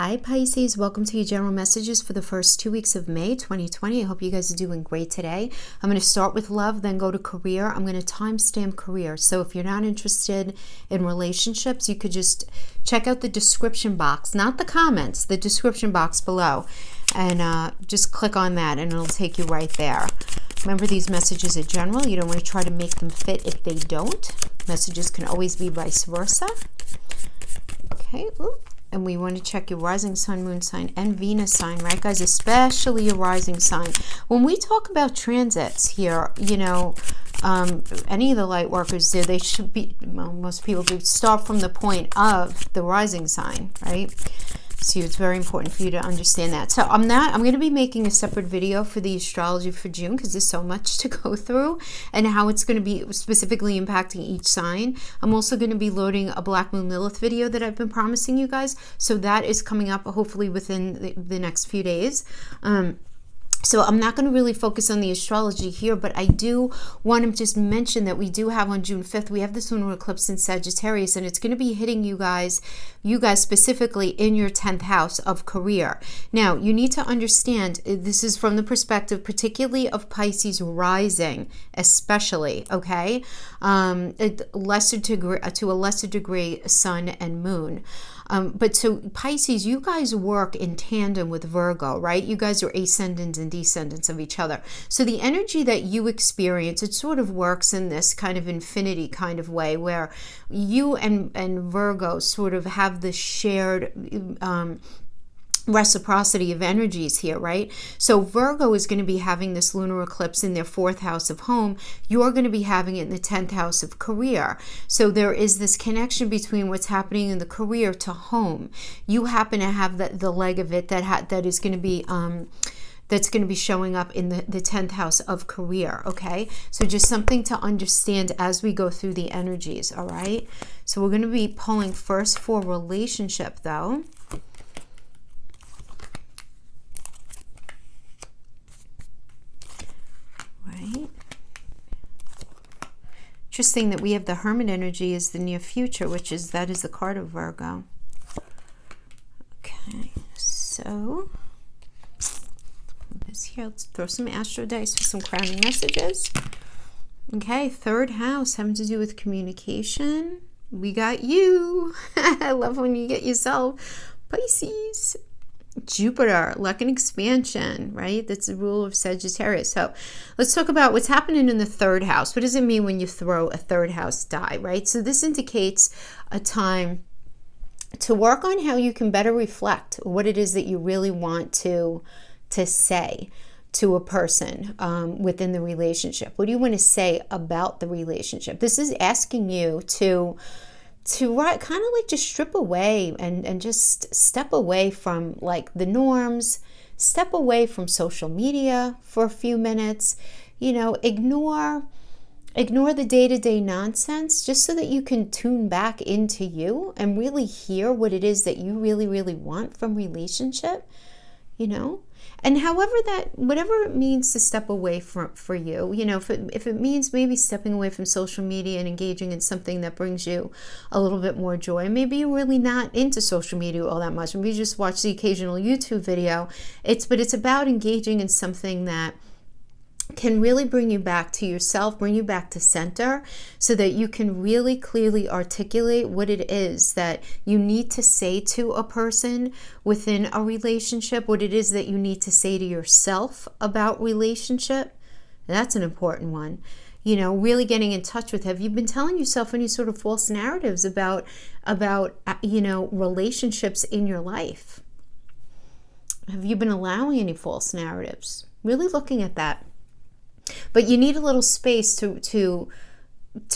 Hi Pisces, welcome to your general messages for the first 2 weeks of May 2020. I hope you guys are doing great today. I'm going to start with love, then go to career. I'm going to timestamp career. So if you're not interested in relationships, you could just check out the description box, not the comments, the description box below. And just click on that and it'll take you right there. Remember, these messages are general. You don't want to try to make them fit if they don't. Messages can always be vice versa. Okay, and we want to check your rising sign, moon sign, and Venus sign, right, guys? Especially your rising sign. When we talk about transits here, you know, any of the light workers there, they should be, well, most people do start from the point of the rising sign, right? So it's very important for you to understand that. So I'm going to be making a separate video for the astrology for June because there's so much to go through and how it's going to be specifically impacting each sign. I'm also going to be loading a Black Moon Lilith video that I've been promising you guys. So that is coming up hopefully within the next few days. So I'm not going to really focus on the astrology here, but I do want to just mention that we do have on June 5th, we have this lunar eclipse in Sagittarius, and it's going to be hitting you guys specifically in your 10th house of career. Now, you need to understand, this is from the perspective particularly of Pisces rising, especially, okay? To a lesser degree, sun and moon. But so Pisces, you guys work in tandem with Virgo, right? You guys are ascendants and descendants of each other. So the energy that you experience, it sort of works in this kind of infinity kind of way where you and Virgo sort of have this shared reciprocity of energies here, right? So Virgo is going to be having this lunar eclipse in their 4th house of home. You're going to be having it in the 10th house of career. So there is this connection between what's happening in the career to home. You happen to have the leg of it that is going to be that's going to be showing up in the 10th house of career, okay? So just something to understand as we go through the energies, all right? So we're going to be pulling first for relationship, though. Interesting that we have the Hermit energy as the near future, that is the card of Virgo. Okay, so this here, let's throw some astro dice for some crowning messages. Okay, 3rd house having to do with communication. We got you. I love when you get yourself, Pisces. Jupiter, luck and expansion, right? That's the rule of Sagittarius. So let's talk about what's happening in the 3rd house. What does it mean when you throw a 3rd house die, right? So this indicates a time to work on how you can better reflect what it is that you really want to say to a person within the relationship. What do you want to say about the relationship? This is asking you to kind of like just strip away and just step away from like the norms, step away from social media for a few minutes, you know, ignore the day-to-day nonsense just so that you can tune back into you and really hear what it is that you really, really want from relationship, you know? And whatever it means to step away for you, you know, if it means maybe stepping away from social media and engaging in something that brings you a little bit more joy. Maybe you're really not into social media all that much. Maybe you just watch the occasional YouTube video. But it's about engaging in something that can really bring you back to yourself, bring you back to center so that you can really clearly articulate what it is that you need to say to a person within a relationship, what it is that you need to say to yourself about relationship. That's an important one. You know, really getting in touch with, have you been telling yourself any sort of false narratives about you know, relationships in your life? Have you been allowing any false narratives? Really looking at that. But you need a little space to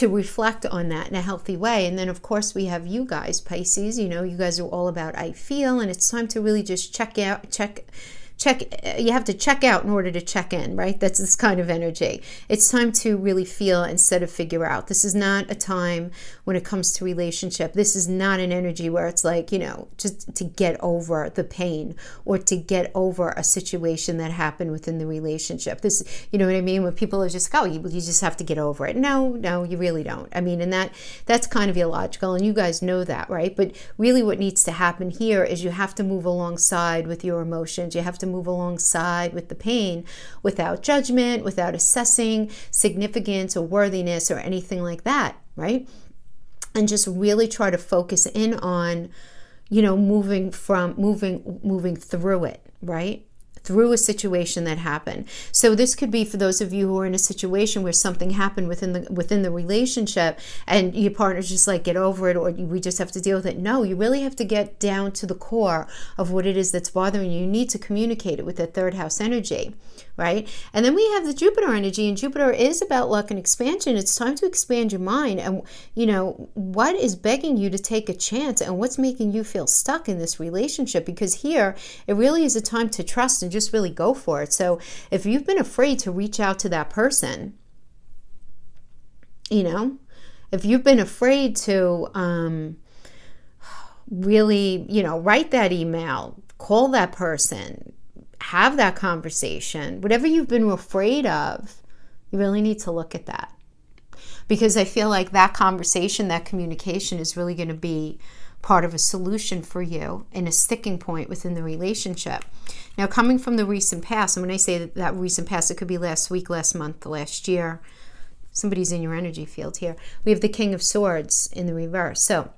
reflect on that in a healthy way. And then, of course, we have you guys, Pisces. You know, you guys are all about I feel, and it's time to really just check check out in order to check in, right? That's this kind of energy. It's time to really feel instead of figure out. This is not a time when it comes to relationship. This is not an energy where it's like, you know, just to get over the pain or to get over a situation that happened within the relationship. This, you know what I mean? When people are just like, oh, you just have to get over it. No, you really don't. I mean, and that's kind of illogical, and you guys know that, right? But really what needs to happen here is you have to move alongside with your emotions. You have to move alongside with the pain without judgment, without assessing significance or worthiness or anything like that, right? And just really try to focus in on, you know, moving through it, right? Through a situation that happened. So this could be for those of you who are in a situation where something happened within the relationship and your partner's just like, get over it, or we just have to deal with it. No, you really have to get down to the core of what it is that's bothering you. You need to communicate it with that third house energy, right? And then we have the Jupiter energy, and Jupiter is about luck and expansion. It's time to expand your mind, and you know, what is begging you to take a chance and what's making you feel stuck in this relationship, because here it really is a time to trust and just really go for it. So if you've been afraid to reach out to that person, you know, if you've been afraid to really, you know, write that email, call that person, have that conversation, whatever you've been afraid of, you really need to look at that. Because I feel like that conversation, that communication is really going to be part of a solution for you and a sticking point within the relationship. Now, coming from the recent past, and when I say that recent past, it could be last week, last month, last year. Somebody's in your energy field here. We have the King of Swords in the reverse. So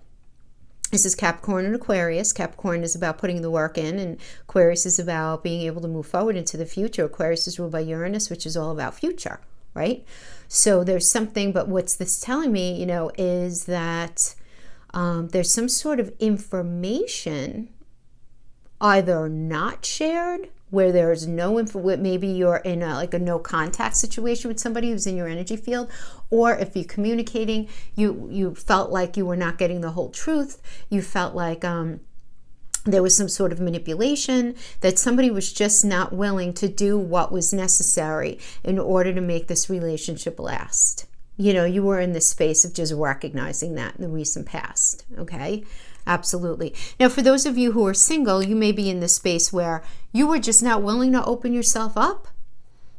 this is Capricorn and Aquarius. Capricorn is about putting the work in, and Aquarius is about being able to move forward into the future. Aquarius is ruled by Uranus, which is all about future, right? So there's something, but what's this telling me, you know, is that there's some sort of information either not shared, where there's no info, maybe you're in a no contact situation with somebody who's in your energy field, or if you're communicating, you felt like you were not getting the whole truth. You felt like there was some sort of manipulation, that somebody was just not willing to do what was necessary in order to make this relationship last. You know, you were in this space of just recognizing that in the recent past, okay? Absolutely. Now, for those of you who are single, you may be in this space where you were just not willing to open yourself up.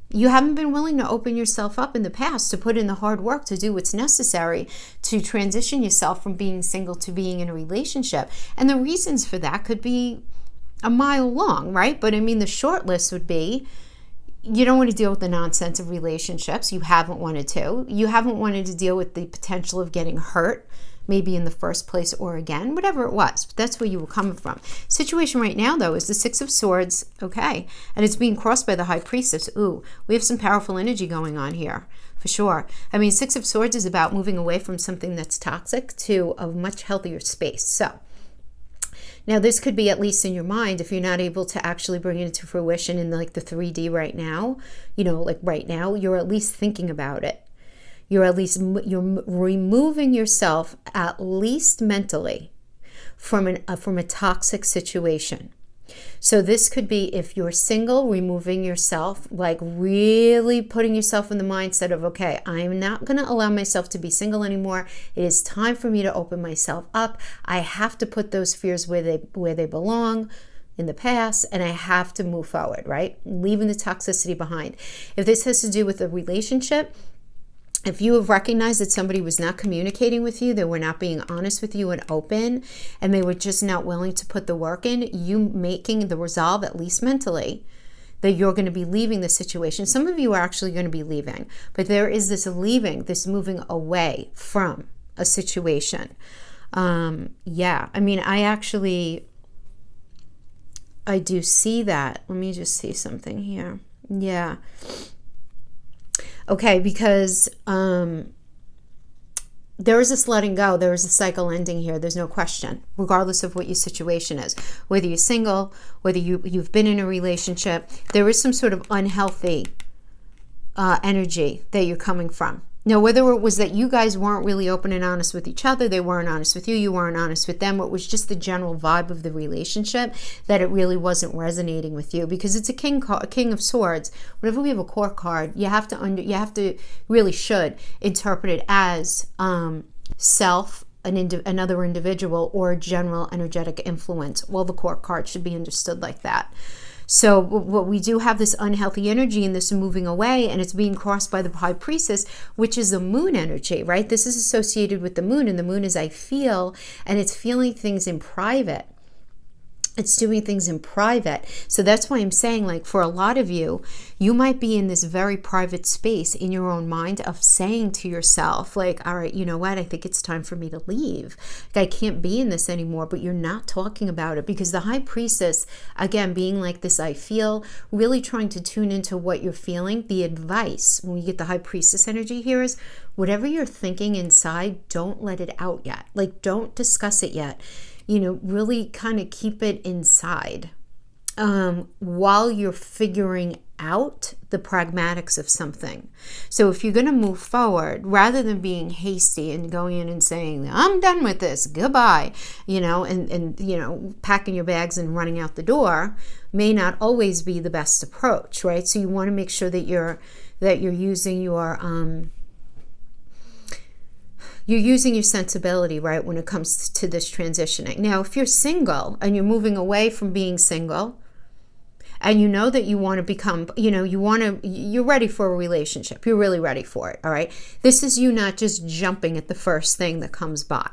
You haven't been willing to open yourself up in the past, to put in the hard work, to do what's necessary to transition yourself from being single to being in a relationship. And the reasons for that could be a mile long, right? But I mean, the short list would be, you don't want to deal with the nonsense of relationships. You haven't wanted to. You haven't wanted to deal with the potential of getting hurt, maybe in the first place or again, whatever it was. But that's where you were coming from. Situation right now, though, is the Six of Swords, okay? And it's being crossed by the High Priestess. Ooh, we have some powerful energy going on here, for sure. I mean, Six of Swords is about moving away from something that's toxic to a much healthier space. So now this could be, at least in your mind, if you're not able to actually bring it into fruition in like the 3D right now, you know, like right now, you're at least thinking about it. You're removing yourself, at least mentally, from a toxic situation. So this could be, if you're single, removing yourself, like really putting yourself in the mindset of, okay, I'm not going to allow myself to be single anymore. It is time for me to open myself up. I have to put those fears where they belong in the past, and I have to move forward, right? Leaving the toxicity behind. If this has to do with a relationship, if you have recognized that somebody was not communicating with you, they were not being honest with you and open, and they were just not willing to put the work in, you making the resolve, at least mentally, that you're going to be leaving the situation. Some of you are actually going to be leaving, but there is this leaving, this moving away from a situation. Yeah, I mean, I do see that. Let me just see something here. Yeah. Okay, because there is this letting go. There is a cycle ending here. There's no question, regardless of what your situation is. Whether you're single, whether you've been in a relationship, there is some sort of unhealthy energy that you're coming from. Now, whether it was that you guys weren't really open and honest with each other, they weren't honest with you, you weren't honest with them, or it was just the general vibe of the relationship that it really wasn't resonating with you, because it's a king of swords. Whenever we have a court card, you have to really should interpret it as self, another individual, or a general energetic influence. Well, the court card should be understood like that. So what we do have this unhealthy energy and this moving away, and it's being crossed by the high priestess, which is the moon energy, right? This is associated with the moon, and the moon is I feel, and it's feeling things in private. It's doing things in private. So that's why I'm saying, like, for a lot of you, you might be in this very private space in your own mind of saying to yourself, like, all right, you know what? I think it's time for me to leave. Like, I can't be in this anymore, but you're not talking about it, because the high priestess, again, being like this, I feel, really trying to tune into what you're feeling. The advice when you get the high priestess energy here is, whatever you're thinking inside, don't let it out yet. Like, don't discuss it yet. You know, really kind of keep it inside while you're figuring out the pragmatics of something. So if you're going to move forward, rather than being hasty and going in and saying, I'm done with this, goodbye, you know, and you know, packing your bags and running out the door, may not always be the best approach, right? So you want to make sure that you're using your sensibility, right, when it comes to this transitioning. Now, if you're single and you're moving away from being single, and you know that you want to become, you know, you're ready for a relationship. You're really ready for it, all right? This is you not just jumping at the first thing that comes by,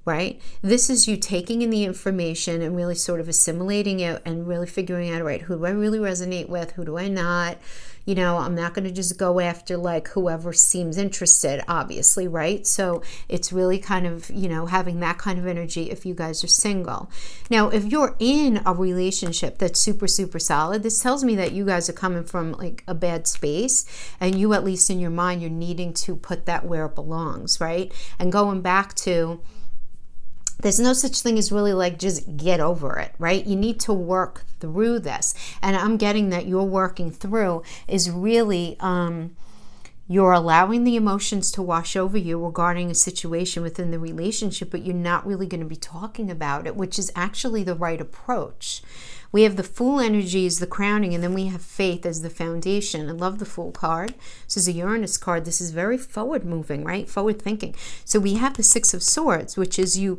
right? This is you taking in the information and really sort of assimilating it and really figuring out, all right, who do I really resonate with? Who do I not? You know, I'm not going to just go after like whoever seems interested, obviously, right? So it's really kind of, you know, having that kind of energy if you guys are single. Now, if you're in a relationship that's super, super solid, this tells me that you guys are coming from like a bad space, and you, at least in your mind, you're needing to put that where it belongs, right? And going back to, there's no such thing as really like just get over it, right? You need to work through this. And I'm getting that you're working through is really you're allowing the emotions to wash over you regarding a situation within the relationship, but you're not really going to be talking about it, which is actually the right approach. We have the Fool energy as the crowning, and then we have Faith as the foundation. I love the Fool card. This is a Uranus card. This is very forward moving, right? Forward thinking. So we have the Six of Swords, which is you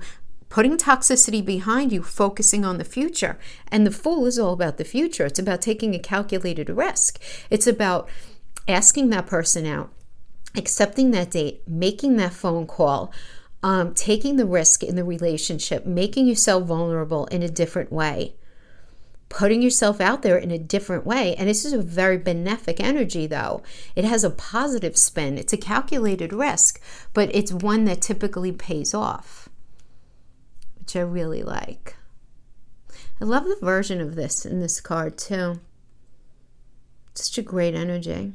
putting toxicity behind you, focusing on the future. And the Fool is all about the future. It's about taking a calculated risk. It's about asking that person out, accepting that date, making that phone call, taking the risk in the relationship, making yourself vulnerable in a different way, putting yourself out there in a different way. And this is a very benefic energy, though. It has a positive spin. It's a calculated risk, but it's one that typically pays off, which I really like. I love the version of this in this card too. Such a great energy.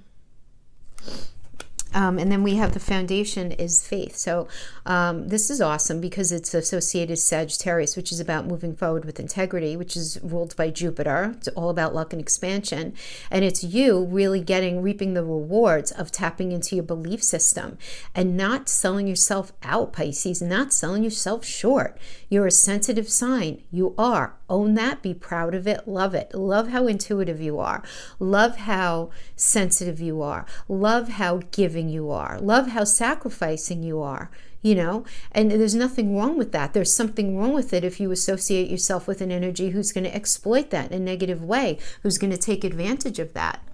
And then we have the foundation is Faith. So this is awesome because it's associated Sagittarius, which is about moving forward with integrity, which is ruled by Jupiter. It's all about luck and expansion. And it's you really reaping the rewards of tapping into your belief system and not selling yourself out, Pisces, not selling yourself short. You're a sensitive sign. You are. Own that. Be proud of it. Love it. Love how intuitive you are. Love how sensitive you are. Love how giving you are. Love how sacrificing you are, you know, and there's nothing wrong with that. There's something wrong with it if you associate yourself with an energy who's going to exploit that in a negative way, who's going to take advantage of that,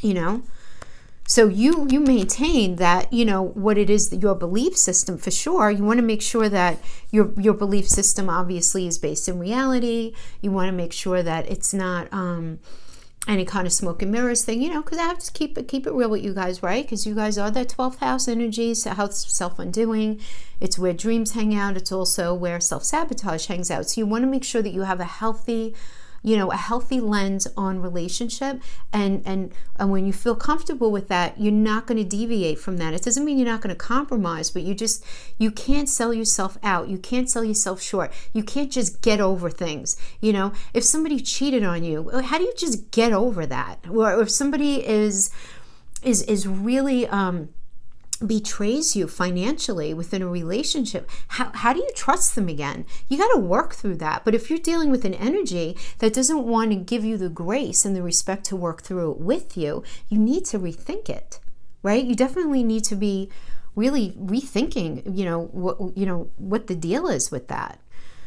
you know. So you maintain that, you know, what it is, your belief system for sure. You want to make sure that your belief system obviously is based in reality. You want to make sure that it's not any kind of smoke and mirrors thing, you know, because I have to keep it real with you guys, right? Because you guys are that 12th house energy, so house self-undoing. It's where dreams hang out. It's also where self-sabotage hangs out. So you want to make sure that you have a healthy, you know, a healthy lens on relationship, and when you feel comfortable with that, you're not going to deviate from that. It doesn't mean you're not going to compromise, but you can't sell yourself out. You can't sell yourself short. You can't just get over things. You know, if somebody cheated on you, how do you just get over that? Or if somebody is really betrays you financially within a relationship, how do you trust them again? You got to work through that. But if you're dealing with an energy that doesn't want to give you the grace and the respect to work through it with you, you need to rethink it, right? You definitely need to be really rethinking, what the deal is with that.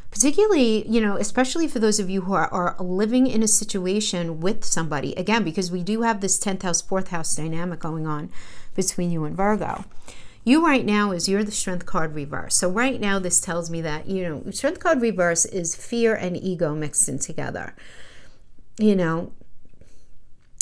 Particularly, especially for those of you who are living in a situation with somebody, again, because we do have this 10th house, 4th house dynamic going on between you and Virgo. You right now you're the Strength card reverse. So right now this tells me that, Strength card reverse is fear and ego mixed in together.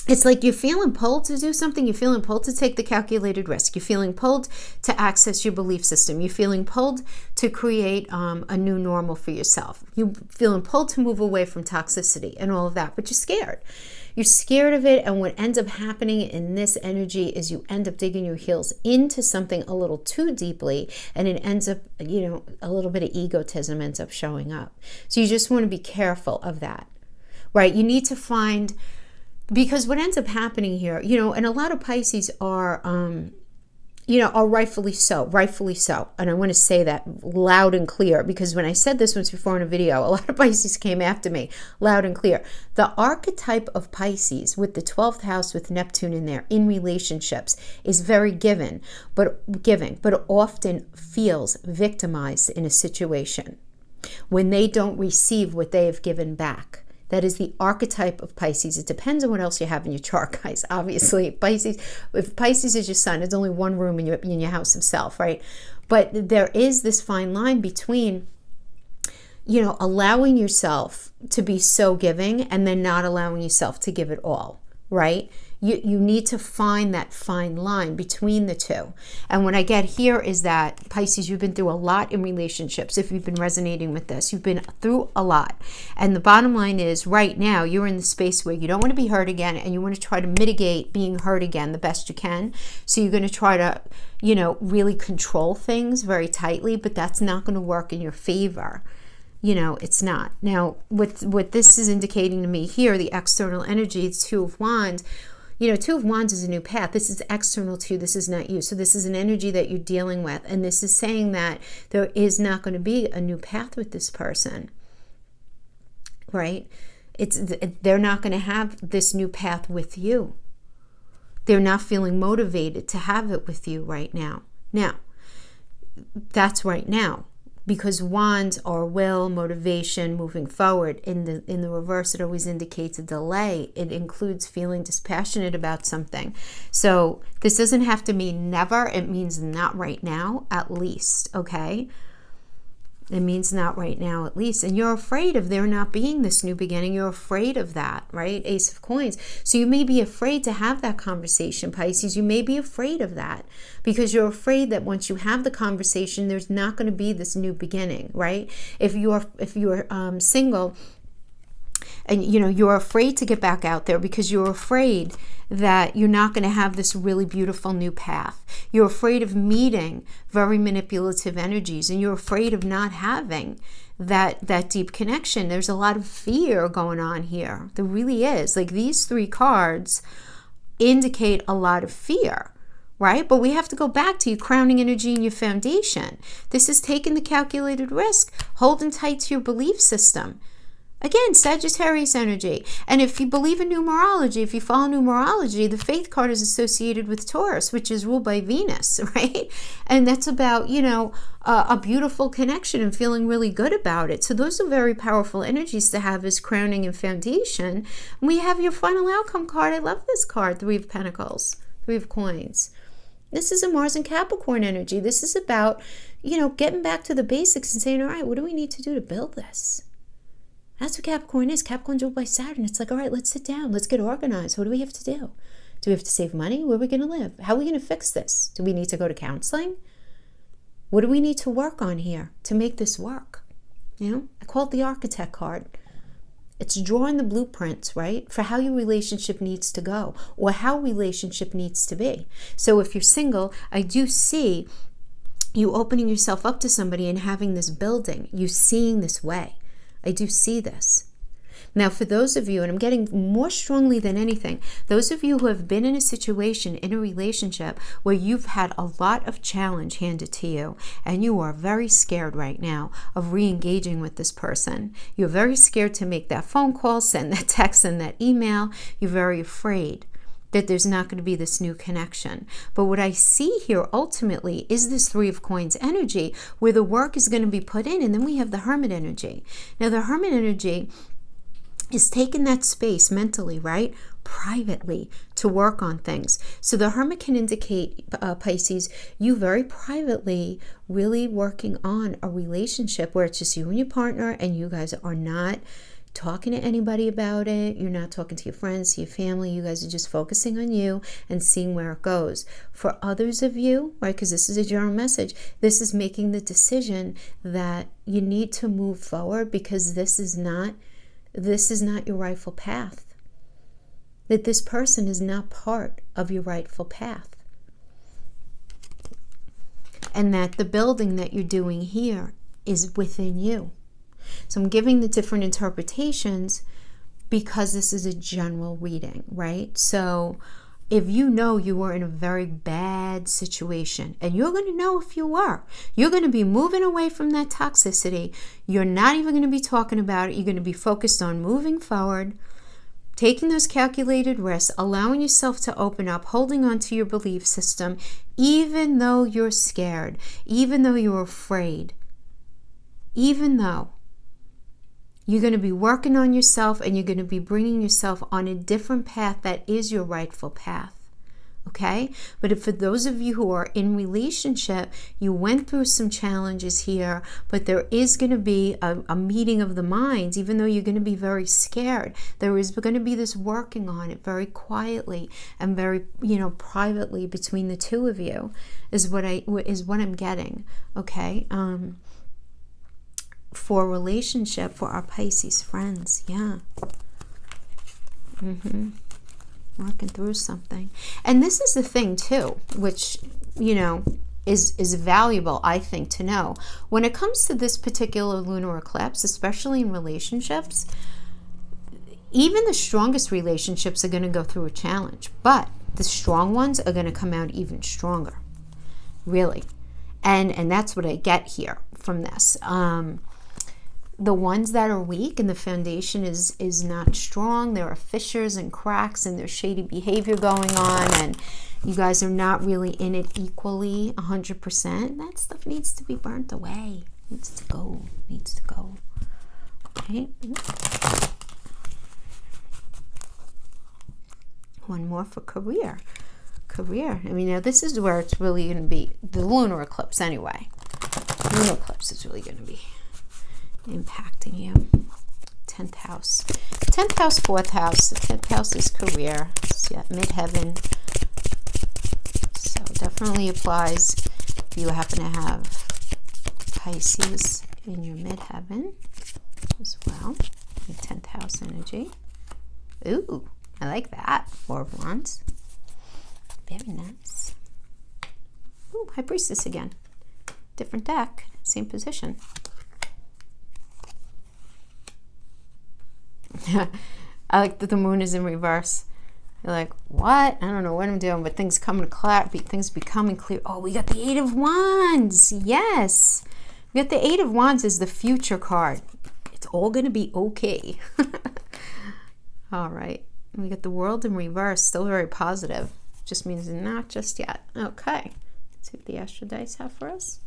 It's like you're feeling pulled to do something. You're feeling pulled to take the calculated risk. You're feeling pulled to access your belief system. You're feeling pulled to create a new normal for yourself. You're feeling pulled to move away from toxicity and all of that, but you're scared. You're scared of it, and what ends up happening in this energy is you end up digging your heels into something a little too deeply, and it ends up, a little bit of egotism ends up showing up. So you just want to be careful of that, right? You need to find... Because what ends up happening here, and a lot of Pisces are rightfully so. And I want to say that loud and clear, because when I said this once before in a video, a lot of Pisces came after me, loud and clear. The archetype of Pisces with the 12th house with Neptune in there in relationships is very giving, but often feels victimized in a situation when they don't receive what they have given back. That is the archetype of Pisces. It depends on what else you have in your chart, guys. Obviously, if Pisces is your sun, it's only one room in your house of self, right? But there is this fine line between, allowing yourself to be so giving and then not allowing yourself to give it all, right? You need to find that fine line between the two. And what I get here is that, Pisces, you've been through a lot in relationships. If you've been resonating with this, you've been through a lot. And the bottom line is, right now, you're in the space where you don't want to be hurt again, and you want to try to mitigate being hurt again the best you can. So you're going to try to, really control things very tightly, but that's not going to work in your favor. It's not. Now, what this is indicating to me here, the external energy, it's Two of Wands. Two of Wands is a new path. This is external to you. This is not you. So this is an energy that you're dealing with. And this is saying that there is not going to be a new path with this person, right? They're not going to have this new path with you. They're not feeling motivated to have it with you right now. Now, that's right now. Because wands are will, motivation, moving forward. In the reverse, it always indicates a delay. It includes feeling dispassionate about something. So this doesn't have to mean never. It means not right now, at least, okay? It means not right now, at least. And you're afraid of there not being this new beginning. You're afraid of that, right? Ace of Coins. So you may be afraid to have that conversation, Pisces. You may be afraid of that because you're afraid that once you have the conversation, there's not going to be this new beginning, right? If you're single, and you're afraid to get back out there because you're afraid that you're not going to have this really beautiful new path. You're afraid of meeting very manipulative energies, and you're afraid of not having that deep connection. There's a lot of fear going on here. There really is. Like, these three cards indicate a lot of fear, right? But we have to go back to your crowning energy and your foundation. This is taking the calculated risk, holding tight to your belief system. Again, Sagittarius energy. And if you believe in numerology, if you follow numerology, the faith card is associated with Taurus, which is ruled by Venus, right? And that's about, a beautiful connection and feeling really good about it. So those are very powerful energies to have as crowning and foundation. And we have your final outcome card. I love this card, Three of Pentacles, Three of Coins. This is a Mars and Capricorn energy. This is about, getting back to the basics and saying, all right, what do we need to do to build this? That's what Capricorn is. Capricorn's ruled by Saturn. It's like, all right, let's sit down. Let's get organized. What do we have to do? Do we have to save money? Where are we going to live? How are we going to fix this? Do we need to go to counseling? What do we need to work on here to make this work? I call it the Architect card. It's drawing the blueprints, right, for how your relationship needs to go or how relationship needs to be. So if you're single, I do see you opening yourself up to somebody and having this building. You seeing this way. I do see this. Now, for those of you, and I'm getting more strongly than anything, those of you who have been in a situation, in a relationship, where you've had a lot of challenge handed to you, and you are very scared right now of re-engaging with this person. You're very scared to make that phone call, send that text, send that email. You're very afraid that there's not going to be this new connection. But what I see here ultimately is this Three of Coins energy, where the work is going to be put in, and then we have the Hermit energy. Now, the Hermit energy is taking that space mentally, right? Privately, to work on things. So the Hermit can indicate, Pisces, you very privately really working on a relationship where it's just you and your partner, and you guys are not talking to anybody about it. You're not talking to your friends, to your family. You guys are just focusing on you and seeing where it goes. For others of you, right, because this is a general message, this is making the decision that you need to move forward, because this is not your rightful path. That this person is not part of your rightful path. And that the building that you're doing here is within you. So I'm giving the different interpretations because this is a general reading, right? So if you know you were in a very bad situation, and you're going to know if you were, you're going to be moving away from that toxicity. You're not even going to be talking about it. You're going to be focused on moving forward, taking those calculated risks, allowing yourself to open up, holding on to your belief system, even though you're scared, even though you're afraid, even though you're going to be working on yourself, and you're going to be bringing yourself on a different path that is your rightful path. Okay? But if for those of you who are in relationship, you went through some challenges here, but there is going to be a meeting of the minds, even though you're going to be very scared. There is going to be this working on it very quietly and very, privately between the two of you is what I'm getting. Okay? For relationship, for our Pisces friends, yeah. Working through something. And this is the thing too, which, is valuable, I think, to know. When it comes to this particular lunar eclipse, especially in relationships, even the strongest relationships are going to go through a challenge, but the strong ones are going to come out even stronger, really. And that's what I get here from this. The ones that are weak and the foundation is not strong, there are fissures and cracks, and there's shady behavior going on, and you guys are not really in it equally 100%. That stuff needs to be burnt away. Needs to go. Okay. One more for career. Now this is where it's really going to be the lunar eclipse anyway. Lunar eclipse is really going to be impacting you. 10th house, 4th house. The 10th house is career. It's midheaven. So definitely applies if you happen to have Pisces in your midheaven as well. The 10th house energy. Ooh, I like that. 4 of Wands. Very nice. Ooh, High Priestess again. Different deck, same position. I like that the moon is in reverse. You're like, what? I don't know what I'm doing, but things coming clear. Things becoming clear. Oh, we got the 8 of Wands. Yes. We got the 8 of Wands is the future card. It's all going to be okay. All right. We got the World in reverse. Still very positive. Just means not just yet. Okay. Let's see what the Astro Dice have for us.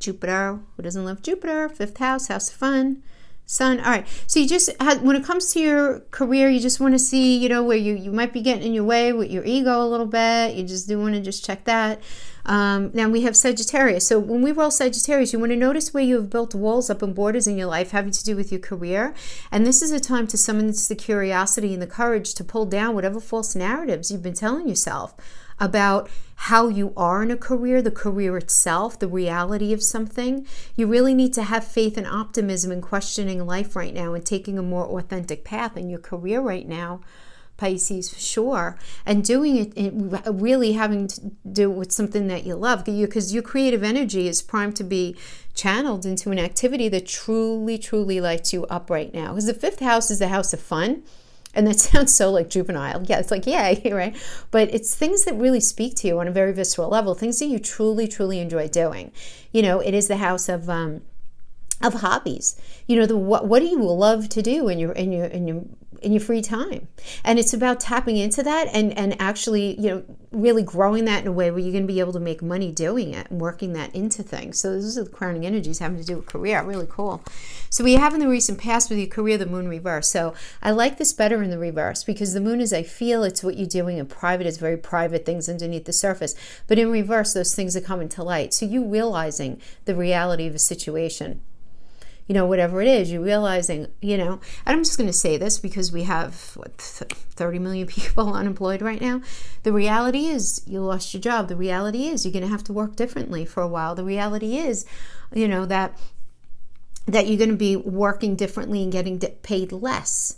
Jupiter. Who doesn't love Jupiter? 5th house. House of fun. Sun. All right. So you just when it comes to your career, you just want to see, where you might be getting in your way with your ego a little bit. You just do want to just check that. Now we have Sagittarius. So when we roll Sagittarius, you want to notice where you have built walls up and borders in your life having to do with your career. And this is a time to summon the curiosity and the courage to pull down whatever false narratives you've been telling yourself about how you are in a career, the career itself, the reality of something. You really need to have faith and optimism in questioning life right now and taking a more authentic path in your career right now, Pisces, for sure. And doing it, really having to do with something that you love, because your creative energy is primed to be channeled into an activity that truly, truly lights you up right now. Because the 5th house is the house of fun. And that sounds so like juvenile. Yeah, it's like, yay, right? But it's things that really speak to you on a very visceral level, things that you truly, truly enjoy doing. You know, it is the house of hobbies. You know, what do you love to do in your free time? And it's about tapping into that and actually, you know, really growing that in a way where you're going to be able to make money doing it and working that into things. So those are the crowning energies having to do with career. Really cool. So we have in the recent past with your career the moon reverse. So I like this better in the reverse because the moon is, I feel, it's what you're doing in private. It's very private things underneath the surface. But in reverse, those things are coming to light. So you realizing the reality of a situation. You know, whatever it is, you're realizing, you know, and I'm just going to say this because we have, 30 million people unemployed right now. The reality is you lost your job. The reality is you're going to have to work differently for a while. The reality is, you know, that you're going to be working differently and getting paid less.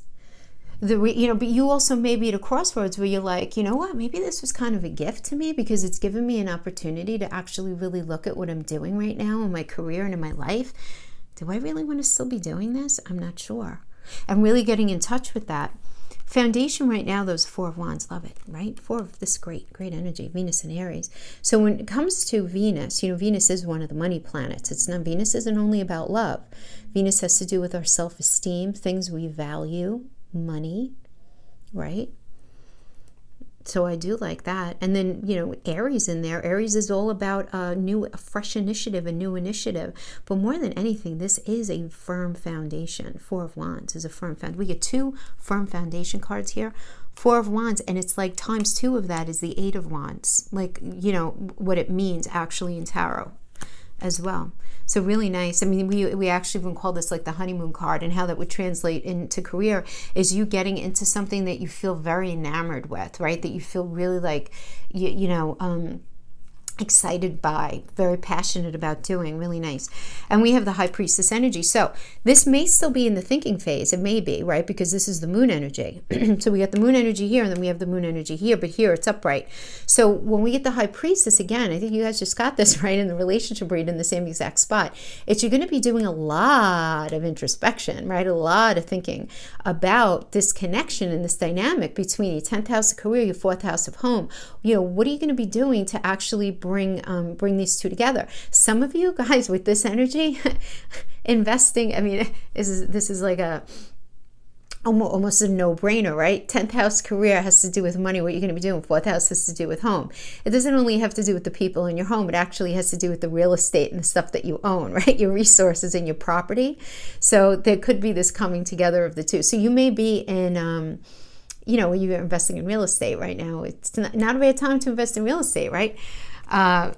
But you also may be at a crossroads where you're like, you know what, maybe this was kind of a gift to me because it's given me an opportunity to actually really look at what I'm doing right now in my career and in my life. Do I really want to still be doing this? I'm not sure. I'm really getting in touch with that. Foundation right now, those 4 of Wands, love it, right? 4 of this great energy, Venus and Aries. So when it comes to Venus, you know, Venus is one of the money planets. It's not, Venus isn't only about love. Venus has to do with our self-esteem, things we value, money, right? So I do like that. And then, you know, Aries in there. Aries is all about a fresh initiative, a new initiative. But more than anything, this is a firm foundation. 4 of Wands is a firm foundation. We get 2 firm foundation cards here. 4 of Wands, and it's like times 2 of that is the 8 of Wands. Like, you know, what it means actually in tarot as well. So really nice. I mean, we actually even call this like the honeymoon card, and how that would translate into career is you getting into something that you feel very enamored with, right? That you feel really like, excited by, very passionate about doing. Really nice. And we have the High Priestess energy. So this may still be in the thinking phase. It may be, right? Because this is the moon energy. So we got the moon energy here, and then we have the moon energy here, but here it's upright. So when we get the High Priestess, again, I think you guys just got this right in the relationship read in the same exact spot. It's you're going to be doing a lot of introspection, right? A lot of thinking about this connection and this dynamic between your 10th house of career, your 4th house of home. You know, what are you going to be doing to actually bring these two together? Some of you guys with this energy, investing, I mean, this is like almost a no-brainer, right? 10th house career has to do with money, what you're going to be doing. 4th house has to do with home. It doesn't only have to do with the people in your home, it actually has to do with the real estate and the stuff that you own, right? Your resources and your property. So there could be this coming together of the two. So you may be in you're investing in real estate right now. It's not a bad time to invest in real estate, right? Not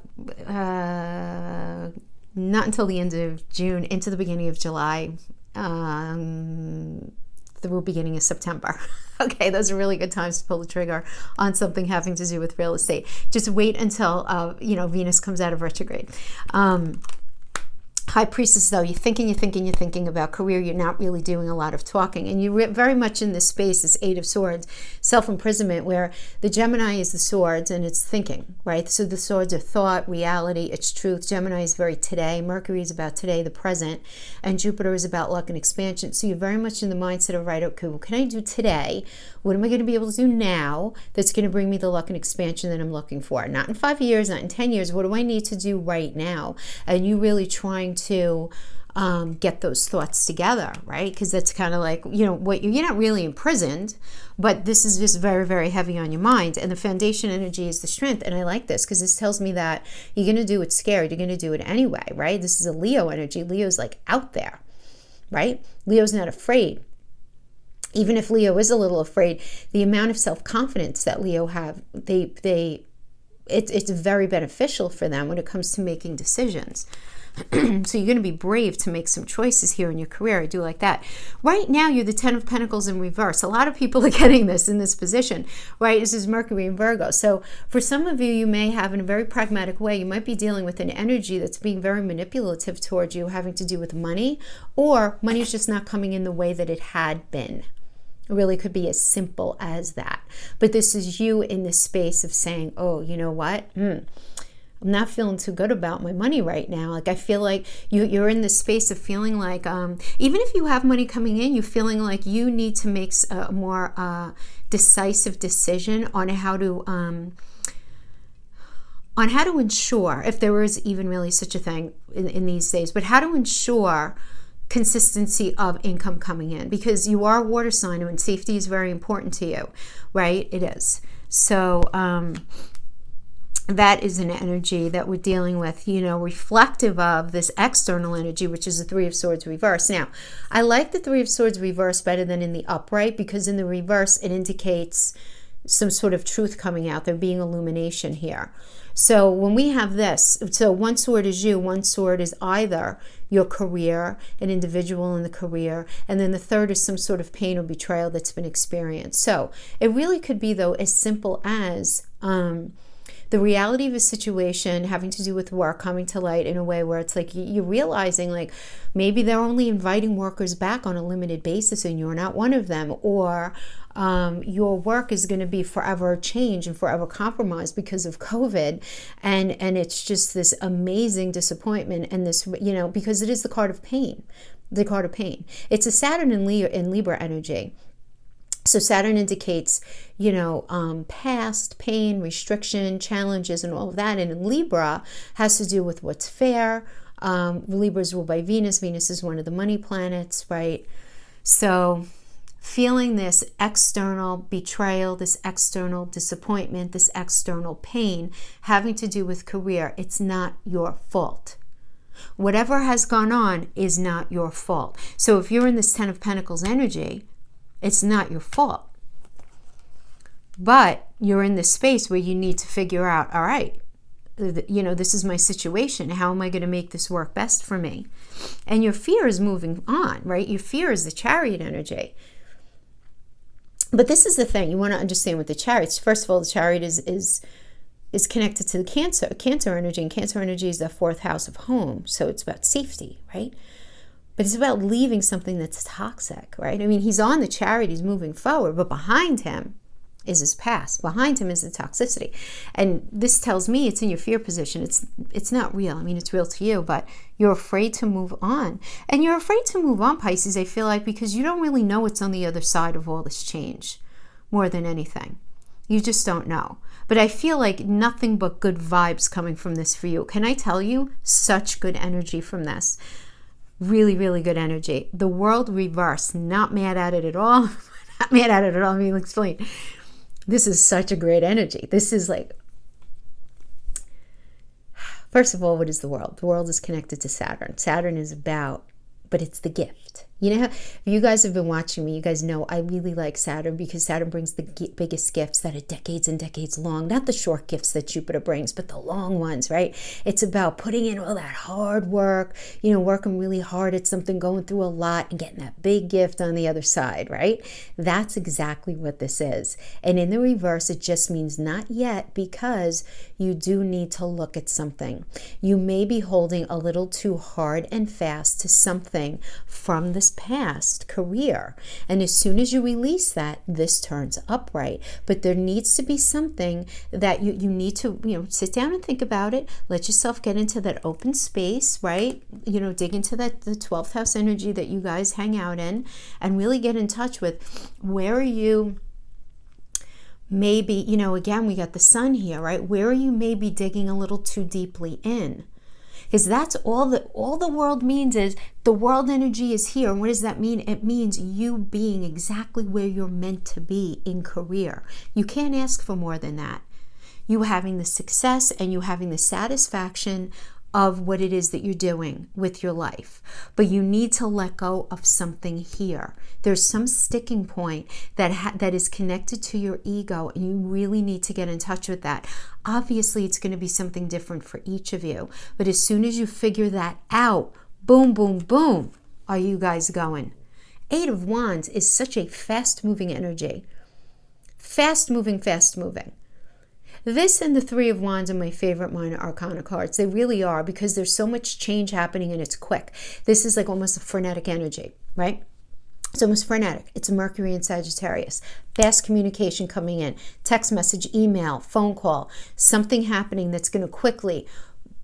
until the end of June, into the beginning of July, through beginning of September. Okay, those are really good times to pull the trigger on something having to do with real estate. Just wait until Venus comes out of retrograde. High Priestess, though, you're thinking about career. You're not really doing a lot of talking. And you're very much in this space, this 8 of Swords, self-imprisonment, where the Gemini is the swords and it's thinking, right? So the swords are thought, reality, it's truth. Gemini is very today. Mercury is about today, the present. And Jupiter is about luck and expansion. So you're very much in the mindset of, right, okay, what can I do today? What am I going to be able to do now that's going to bring me the luck and expansion that I'm looking for? Not in 5 years, not in 10 years. What do I need to do right now? And you really trying to get those thoughts together, right? Because that's kind of like, what you're not really imprisoned, but this is just very, very heavy on your mind. And the foundation energy is the strength. And I like this because this tells me that you're going to do it scared. You're going to do it anyway, right? This is a Leo energy. Leo's like out there, right? Leo's not afraid. Even if Leo is a little afraid, the amount of self-confidence that Leo have, it's very beneficial for them when it comes to making decisions. So you're going to be brave to make some choices here in your career. I do like that. Right now, you're the 10 of Pentacles in reverse. A lot of people are getting this in this position, right? This is Mercury in Virgo. So for some of you, you may have, in a very pragmatic way, you might be dealing with an energy that's being very manipulative towards you, having to do with money, or money's just not coming in the way that it had been. It really could be as simple as that. But this is you in the space of saying, oh, you know what? I'm not feeling too good about my money right now. Like, I feel like you're in this space of feeling like, even if you have money coming in, you're feeling like you need to make a more decisive decision on how to ensure, if there is even really such a thing in these days, but how to ensure consistency of income coming in, because you are a water sign and safety is very important to you, right? It is. So that is an energy that we're dealing with, reflective of this external energy, which is the Three of Swords reverse. Now, I like the Three of Swords reverse better than in the upright, because in the reverse, it indicates some sort of truth coming out, there being illumination here. So when we have this, so one sword is you, one sword is either your career, an individual in the career, and then the third is some sort of pain or betrayal that's been experienced. So it really could be, though, as simple as the reality of a situation having to do with work coming to light in a way where it's like you're realizing, like, maybe they're only inviting workers back on a limited basis and you're not one of them, or your work is going to be forever changed and forever compromised because of COVID, and it's just this amazing disappointment, and this, because it is the card of pain, It's a Saturn in Libra energy. So Saturn indicates, past pain, restriction, challenges, and all of that. And in Libra has to do with what's fair. Libra is ruled by Venus. Venus is one of the money planets, right? So feeling this external betrayal, this external disappointment, this external pain having to do with career, it's not your fault. Whatever has gone on is not your fault. So if you're in this Ten of Pentacles energy, it's not your fault. But you're in this space where you need to figure out, all right, this is my situation. How am I going to make this work best for me? And your fear is moving on, right? Your fear is the Chariot energy. But this is the thing. You want to understand with the Chariots. First of all, the Chariot is connected to the Cancer energy. And Cancer energy is the fourth house of home. So it's about safety, right? But it's about leaving something that's toxic, right? I mean, he's on the Chariot, he's moving forward, but behind him is his past. Behind him is the toxicity. And this tells me it's in your fear position. It's not real. I mean, it's real to you, but you're afraid to move on. And you're afraid to move on, Pisces, I feel like, because you don't really know what's on the other side of all this change, more than anything. You just don't know. But I feel like nothing but good vibes coming from this for you. Can I tell you? Such good energy from this. Really, really good energy. The World reverse, not mad at it at all. Not mad at it at all. Let me explain. This is such a great energy. This is like, first of all, what is the World? The World is connected to Saturn. Saturn is about, but it's the gift. If you guys have been watching me, you guys know I really like Saturn, because Saturn brings the biggest gifts that are decades and decades long. Not the short gifts that Jupiter brings, but the long ones, right? It's about putting in all that hard work, working really hard at something, going through a lot, and getting that big gift on the other side, right? That's exactly what this is. And in the reverse, it just means not yet, because you do need to look at something. You may be holding a little too hard and fast to something from this past career, and as soon as you release that, this turns upright. But there needs to be something that you need to sit down and think about it. Let yourself get into that open space, right? Dig into the 12th house energy that you guys hang out in, and really get in touch with where are you. Maybe, again, we got the sun here, right? Where are you maybe digging a little too deeply in? Because that's all the World means is the World energy is here. And what does that mean? It means you being exactly where you're meant to be in career. You can't ask for more than that. You having the success and you having the satisfaction of what it is that you're doing with your life. But you need to let go of something here. There's some sticking point that is connected to your ego, and you really need to get in touch with that. Obviously, it's going to be something different for each of you. But as soon as you figure that out, boom, boom, boom, are you guys going? Eight of Wands is such a fast-moving energy. Fast-moving, fast-moving. This and the Three of Wands are my favorite minor arcana cards. They really are, because there's so much change happening and it's quick. This is like almost a frenetic energy, right? It's almost frenetic. It's a Mercury in Sagittarius. Fast communication coming in. Text message, email, phone call. Something happening that's going to quickly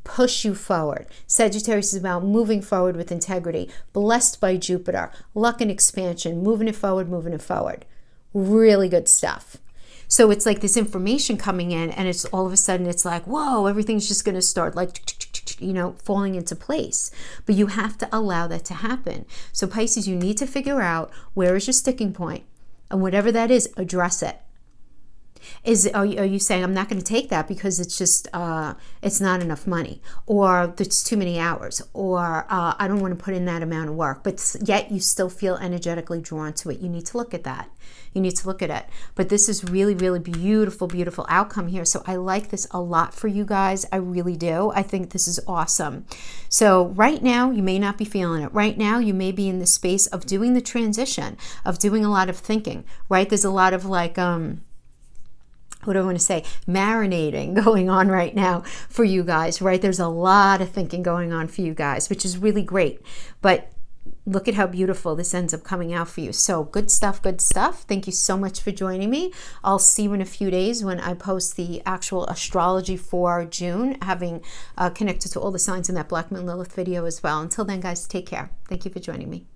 push you forward. Sagittarius is about moving forward with integrity. Blessed by Jupiter. Luck and expansion. Moving it forward, moving it forward. Really good stuff. So it's like this information coming in, and it's all of a sudden it's like, whoa, everything's just going to start like, you know, falling into place. But you have to allow that to happen. So Pisces, you need to figure out where is your sticking point, and whatever that is, address it. Are you saying, I'm not going to take that because it's just it's not enough money, or it's too many hours, or I don't want to put in that amount of work, but yet you still feel energetically drawn to it? You need to look at that. You need to look at it. But this is really, really beautiful, beautiful outcome here. So I like this a lot for you guys. I really do. I think this is awesome. So right now, you may not be feeling it. Right now, you may be in the space of doing the transition, of doing a lot of thinking, right? There's a lot of like, what do I want to say? Marinating going on right now for you guys, right? There's a lot of thinking going on for you guys, which is really great. But look at how beautiful this ends up coming out for you. So good stuff, good stuff. Thank you so much for joining me. I'll see you in a few days when I post the actual astrology for June, having connected to all the signs in that Black Moon Lilith video as well. Until then, guys, take care. Thank you for joining me.